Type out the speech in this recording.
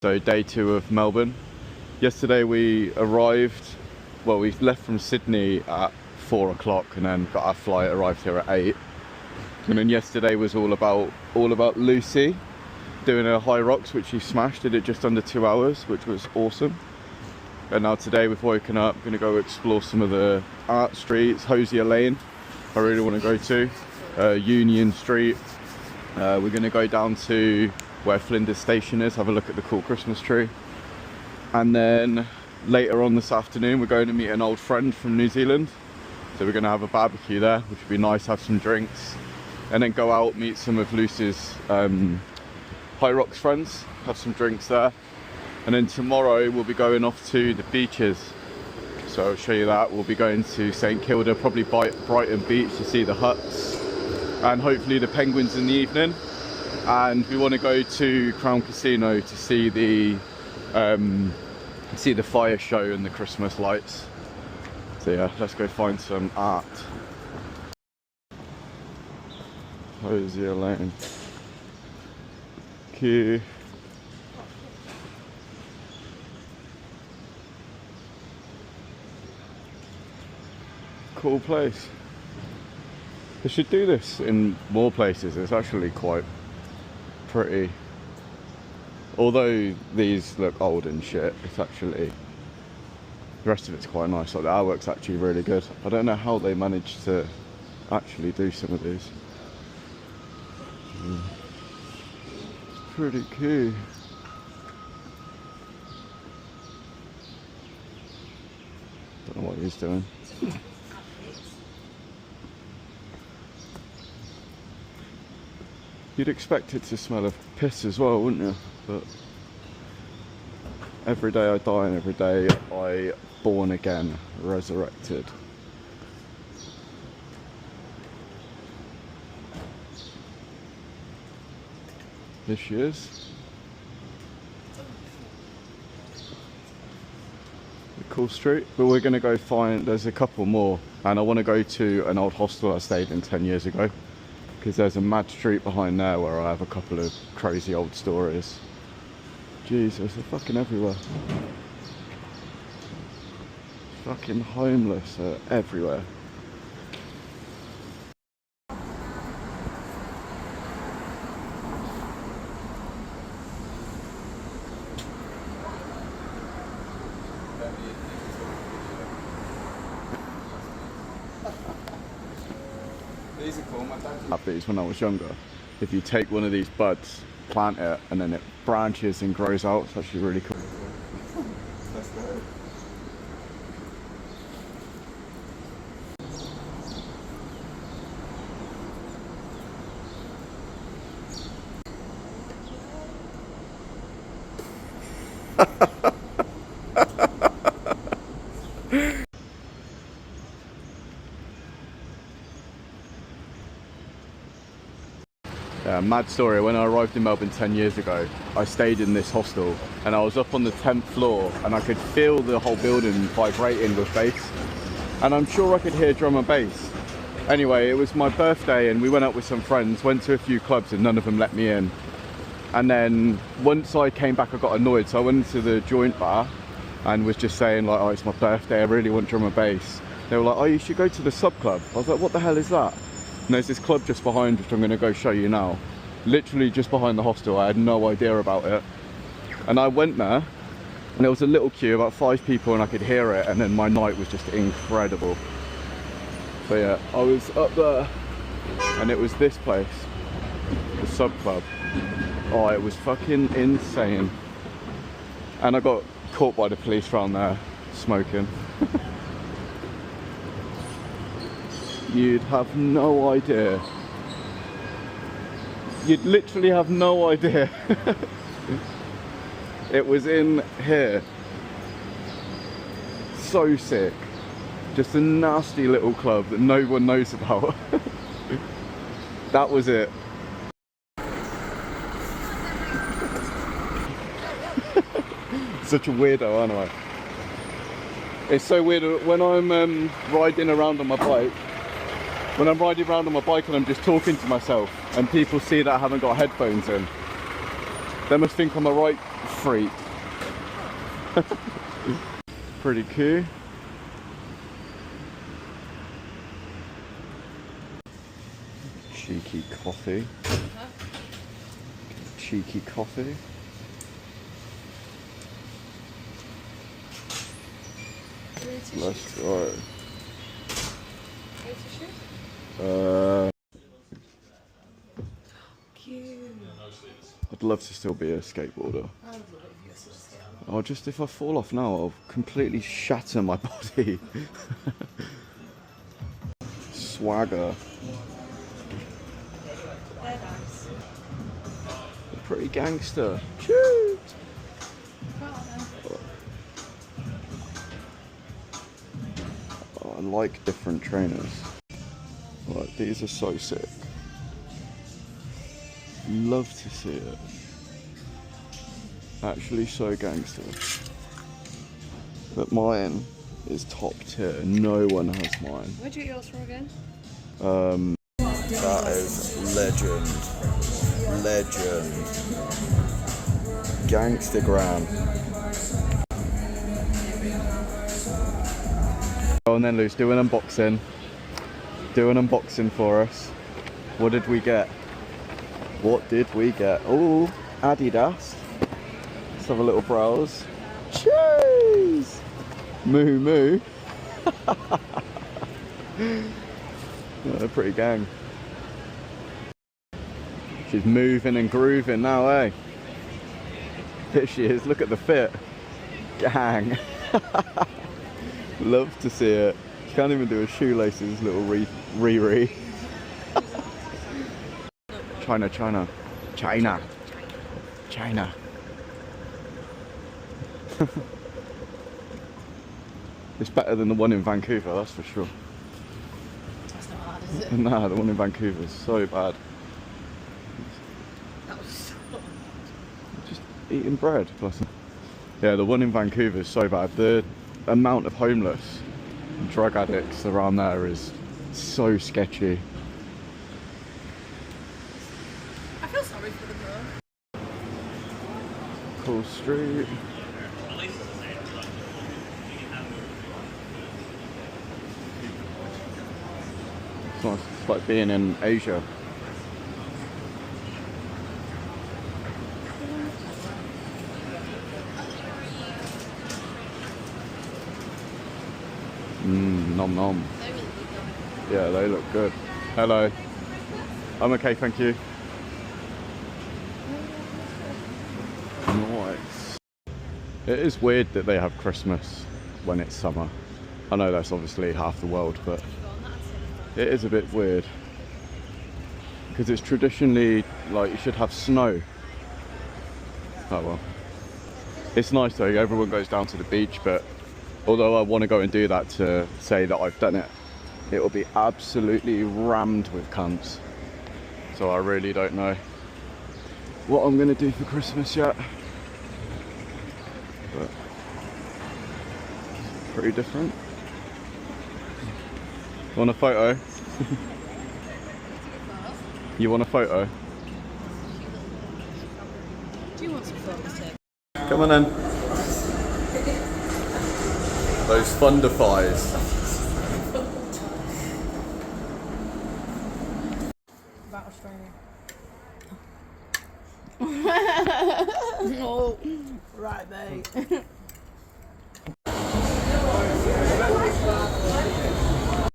So day 2 of Melbourne. Yesterday we arrived, well, we left from Sydney at 4 o'clock and then got our flight, arrived here at 8. And then yesterday was all about Lucy doing her high rocks, which she smashed, did it just under 2 hours, which was awesome. And now today we've woken up, going to go explore some of the art streets. Hosier Lane I really want to go to, Union Street. We're going to go down to where Flinders Station is, have a look at the cool Christmas tree. And then later on this afternoon we're going to meet an old friend from New Zealand. So we're going to have a barbecue there, which would be nice, have some drinks. And then go out, meet some of Lucy's High Rocks friends, have some drinks there. And then tomorrow we'll be going off to the beaches. So I'll show you that. We'll be going to St Kilda, probably Brighton Beach to see the huts. And hopefully the penguins in the evening. And we want to go to Crown Casino to see the fire show and the Christmas lights. So yeah, let's go find some art. Hosier Lane. Queue. Cool place. They should do this in more places. It's actually quite pretty. Although these look old and shit, it's actually, the rest of it's quite nice. Like the artwork's actually really good. I don't know how they managed to actually do some of these. It's pretty cool. Don't know what he's doing. You'd expect it to smell of piss as well, wouldn't you? But every day I die and every day I born again, resurrected. Here she is. A cool street, but we're going to go find, there's a couple more, and I want to go to an old hostel I stayed in 10 years ago. Because there's a mad street behind there where I have a couple of crazy old stories. Jesus, they're fucking everywhere. Fucking homeless are everywhere. These are cool, my dad. Had these when I was younger. If you take one of these buds, plant it, and then it branches and grows out, it's actually really cool. Let's go. Yeah, mad story. When I arrived in Melbourne 10 years ago, I stayed in this hostel and I was up on the 10th floor and I could feel the whole building vibrating with bass. And I'm sure I could hear drum and bass. Anyway, it was my birthday and we went out with some friends, went to a few clubs and none of them let me in. And then once I came back, I got annoyed. So I went into the joint bar and was just saying like, oh, it's my birthday, I really want drum and bass. They were like, oh, you should go to the sub club. I was like, what the hell is that? And there's this club just behind, which I'm going to go show you now. Literally just behind the hostel. I had no idea about it. And I went there, and there was a little queue, about 5 people, and I could hear it, and then my night was just incredible. So yeah, I was up there, and it was this place, the sub club. Oh, it was fucking insane. And I got caught by the police around there, smoking. You'd have no idea. You'd literally have no idea. It was in here. So sick. Just a nasty little club that no one knows about. That was it. Such a weirdo, aren't I? It's so weird when I'm riding around on my bike. When I'm riding around on my bike and I'm just talking to myself and people see that I haven't got headphones in, they must think I'm a right freak. Pretty cool. Cheeky coffee. Cheeky coffee. Let's go. Cute. I'd love to still be a skateboarder. Oh, just if I fall off now, I'll completely shatter my body. Swagger. They're nice. They're pretty gangster. Choo! Oh, I like different trainers. Right, these are so sick. Love to see it. Actually so gangster. But mine is top tier. No one has mine. Where'd you get yours from again? That is legend. Legend. Gangstagram. Go on then, Luce, do an unboxing. Do an unboxing for us. What did we get? What did we get? Oh, Adidas. Let's have a little browse. Cheese! Moo moo. They're pretty gang. She's moving and grooving now, eh? Here she is, look at the fit. Gang. Love to see it. She can't even do her shoelaces, little Riri. China, China. China. China. It's better than the one in Vancouver, that's for sure. That's not hard, is it? Nah, the one in Vancouver is so bad. That was so Just eating bread. Plus, yeah, the one in Vancouver is so bad. The amount of homeless and drug addicts around there is so sketchy. I feel sorry for the girl. Cool street. It's nice. It's like being in Asia. Nom nom. They really do. Yeah, they look good. Hello. I'm okay, thank you. Nice. It is weird that they have Christmas when it's summer. I know that's obviously half the world, but it is a bit weird. Because it's traditionally like you should have snow. Oh well. It's nice though, everyone goes down to the beach, but although I want to go and do that to say that I've done it, it will be absolutely rammed with cunts. So I really don't know what I'm going to do for Christmas yet. But it's pretty different. Want a photo? You want a photo? Do you want some photos, Tim? Come on then. Those fundifies. About Australia. Oh, right, mate.